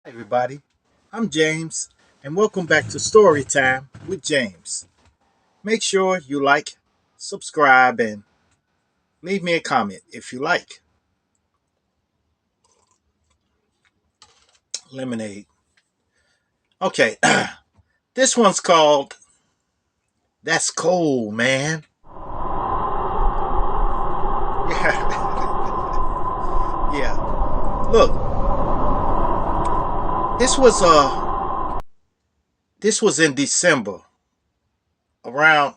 Hi, everybody. I'm James, and welcome back to Storytime with James. Make sure you like, subscribe, and leave me a comment if you like. Lemonade. Okay, this one's called That's Cold, Man. Yeah, yeah. Look, this was this was in December around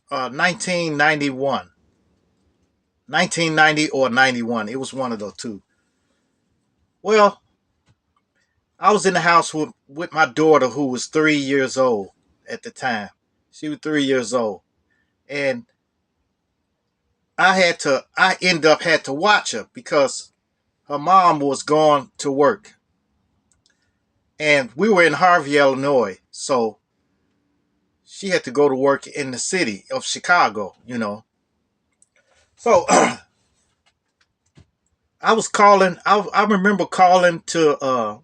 1991. 1990 or 91. It was one of the two. Well, I was in the house with my daughter who was 3 years old at the time. She was 3 years old. And I ended up had to watch her because her mom was gone to work. And we were in Harvey, Illinois. So she had to go to work in the city of Chicago. So I remember calling to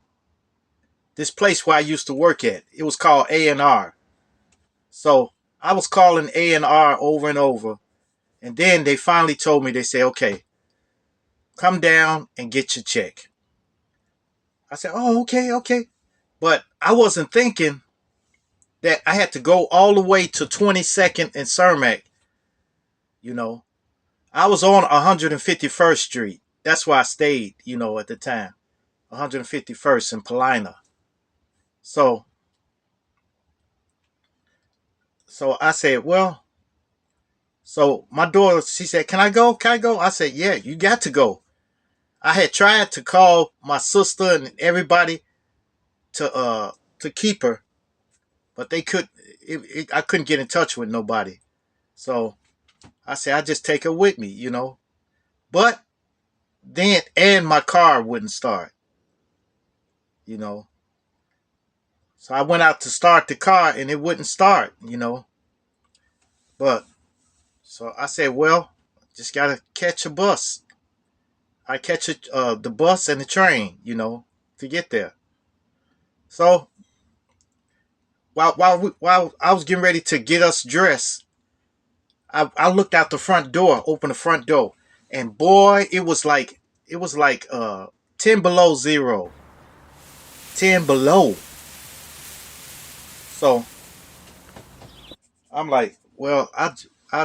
this place where I used to work at. It was called A&R. So I was calling A&R over and over. And then they finally told me, they said, okay, come down and get your check. I said, oh, okay, okay. But I wasn't thinking that I had to go all the way to 22nd and Cermak, you know. I was on 151st Street. That's where I stayed, at the time. 151st in Paulina. So so I said, well, so my daughter, she said, can I go? Can I go? I said, yeah, you got to go. I had tried to call my sister and everybody to keep her, but they could. I couldn't get in touch with nobody. So I said I just take her with me. But then and my car wouldn't start, you know. So I went out to start the car and it wouldn't start. But so I said, well, just gotta catch a bus. I catch the bus and the train, to get there. So while I was getting ready to get us dressed, I looked out the front door, opened the front door, and boy, it was like 10 below 0, 10 below. So I'm like, well, I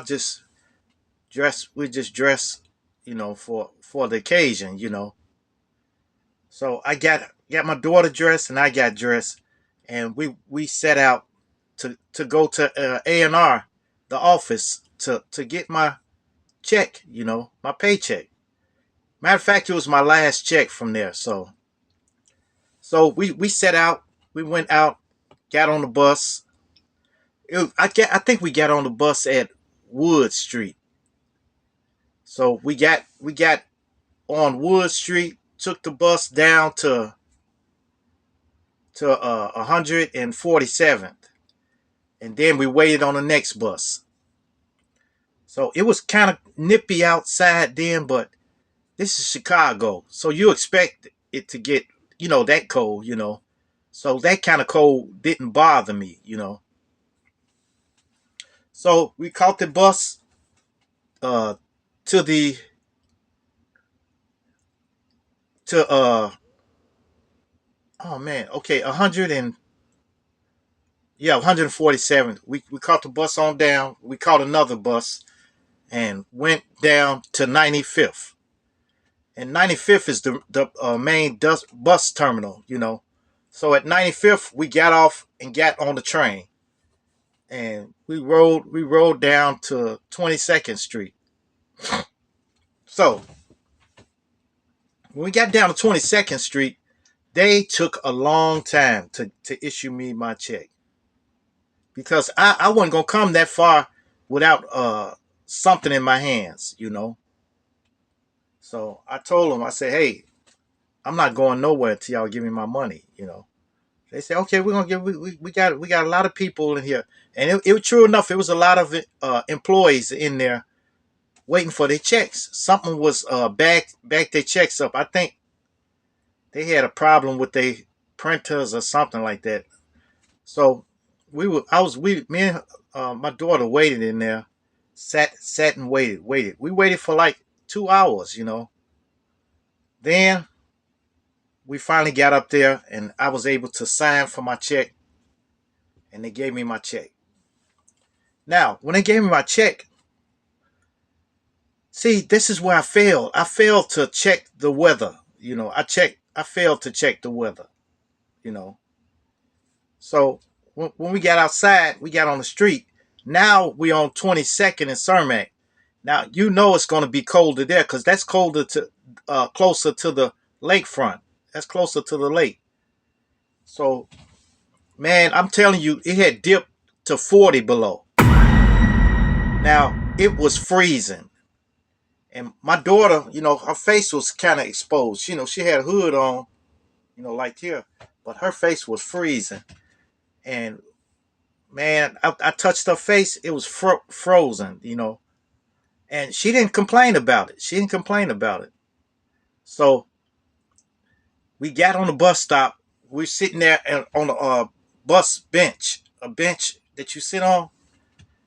just dress. We just dress, for the occasion. So I got my daughter dressed, and I got dressed, and we set out to go to A&R, the office, to get my check, my paycheck. Matter of fact, it was my last check from there. So we set out. We went out, got on the bus. I think we got on the bus at Wood Street. So we got on Wood Street, took the bus down to 147th, and then we waited on the next bus. So it was kind of nippy outside then, but this is Chicago, so you expect it to get that cold. So that kind of cold didn't bother me. So we caught the bus uh to the to oh man, okay, 100 and yeah, 147th. We caught the bus on down. We caught another bus and went down to 95th. And 95th is the main bus terminal. So at 95th we got off and got on the train, and we rode down to 22nd Street. So when we got down to 22nd Street, they took a long time to issue me my check because I wasn't gonna come that far without something in my hands. So I told them, I said, hey, I'm not going nowhere until y'all give me my money. They said, okay, we're gonna give we got a lot of people in here, and it was true enough. It was a lot of employees in there waiting for their checks. Something was back their checks up. I think they had a problem with printers or something like that. So me and my daughter waited in there, sat and waited. We waited for like 2 hours, you know. Then we finally got up there, and I was able to sign for my check, and they gave me my check. Now, when they gave me my check, see, this is where I failed. I failed to check the weather. You know, I failed to check the weather. You know, so when we got outside, we got on the street. Now we on 22nd and Cermak. Now you know it's going to be colder there because that's closer to the lakefront. That's closer to the lake. So man, I'm telling you, it had dipped to 40 below. Now it was freezing, and my daughter, you know, her face was kind of exposed. You know, she had a hood on, you know, like here, but her face was freezing. And man, I touched her face; it was frozen. You know, and she didn't complain about it. She didn't complain about it. So we got on the bus stop. We're sitting there on a bus bench, a bench that you sit on,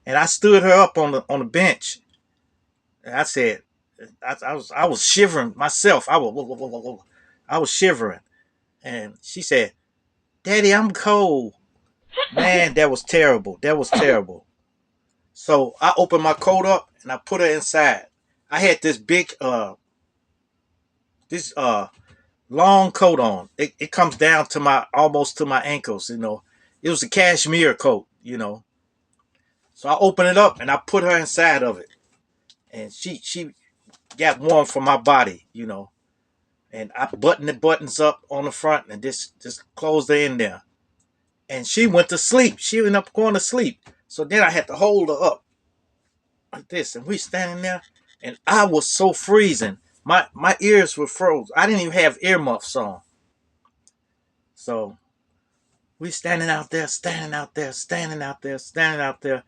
and I stood her up on the bench, and I said, I was shivering myself. I was shivering, and she said, "Daddy, I'm cold." Man, that was terrible. That was terrible. So I opened my coat up and I put her inside. I had this big this long coat on. It comes down to my almost to my ankles, you know. It was a cashmere coat, you know. So I opened it up and I put her inside of it. And she got warm from my body, you know. And I buttoned the buttons up on the front and just closed her in there. And she went to sleep. She ended up going to sleep. So then I had to hold her up like this. And we standing there and I was so freezing. My ears were froze. I didn't even have earmuffs on. So we standing out there, standing out there, standing out there, standing out there.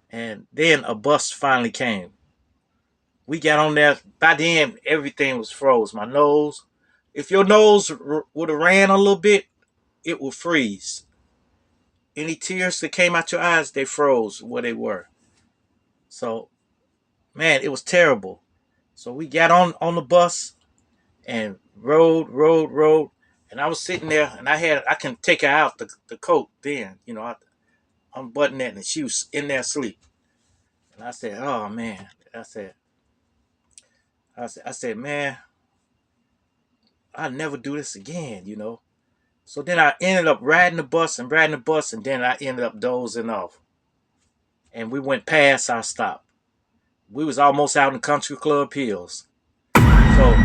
And then a bus finally came. We got on there. By then, everything was froze. My nose. If your nose would have ran a little bit, it would freeze. Any tears that came out your eyes, they froze where they were. So, man, it was terrible. So we got on the bus and rode. And I was sitting there and I can take her out the coat then. You know, I unbuttoned it and she was in there asleep. And I said, oh man. I said, man, I'll never do this again, you know. So then I ended up riding the bus and then I ended up dozing off. And we went past our stop. We was almost out in Country Club Hills. So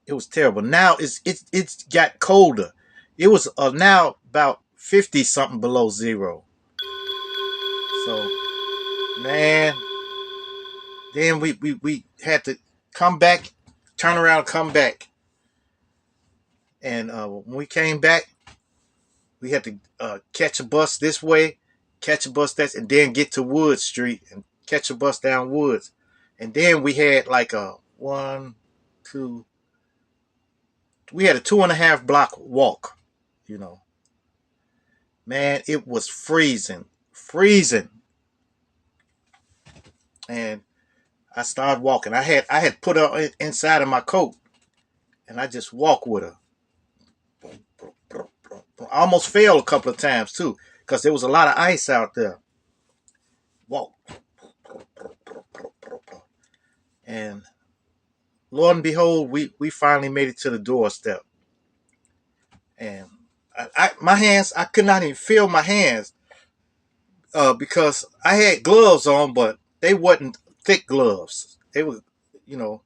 it was terrible. Now it's got colder. It was now about 50 something below zero. So man, then we had to come back, turn around, come back. And when we came back, we had to catch a bus this way, catch a bus that, and then get to Wood Street and catch a bus down Woods. And then we had like a one, two, we had a 2.5 block walk, you know. Man, it was freezing, freezing. And I started walking. I had put her inside of my coat, and I just walked with her. I almost fell a couple of times too, because there was a lot of ice out there. Walk, and lo and behold, we finally made it to the doorstep. And my hands, I could not even feel my hands because I had gloves on, but they wasn't thick gloves. They were, you know,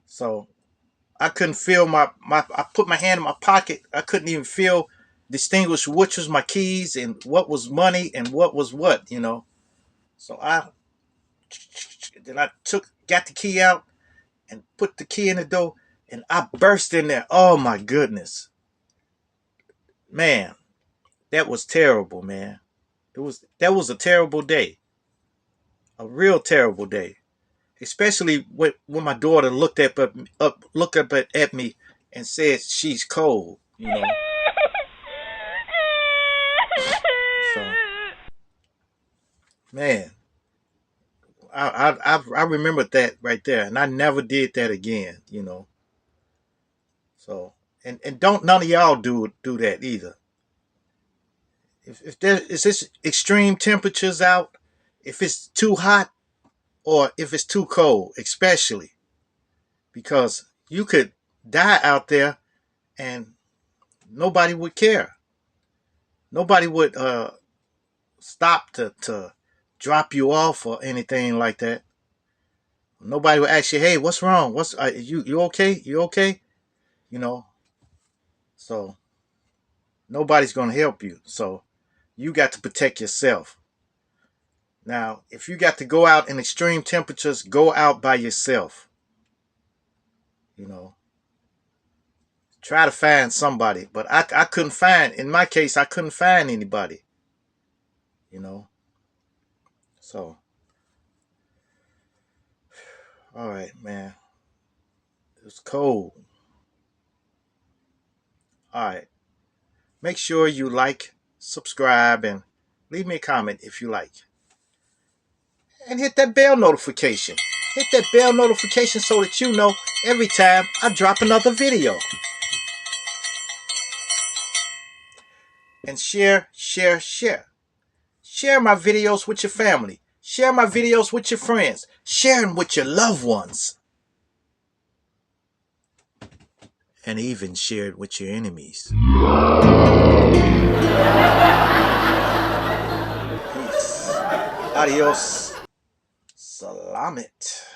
so I couldn't feel my. I put my hand in my pocket. I couldn't even feel distinguish which was my keys and what was money and what was what, you know. So I got the key out and put the key in the door, and I burst in there. Oh my goodness, man, that was terrible, man. That was a terrible day, a real terrible day. Especially when my daughter looked up at me and said she's cold, So, man, I remembered that right there, and I never did that again. So, and don't none of y'all do that either. If there is this extreme temperatures out, if it's too hot or if it's too cold, especially because you could die out there and nobody would care. Nobody would stop to drop you off or anything like that. Nobody would ask you, "Hey, what's wrong? What's you okay? You okay?" You know. So nobody's gonna help you. So you got to protect yourself. Now, if you got to go out in extreme temperatures, go out by yourself. You know, try to find somebody. But I couldn't find. In my case, I couldn't find anybody. You know. So, all right, man. It was cold. All right. Make sure you like, subscribe, and leave me a comment if you like. And hit that bell notification. Hit that bell notification so that you know every time I drop another video. And share, share, share. Share my videos with your family. Share my videos with your friends. Share them with your loved ones. And even share it with your enemies. Peace. Adios. Salamat.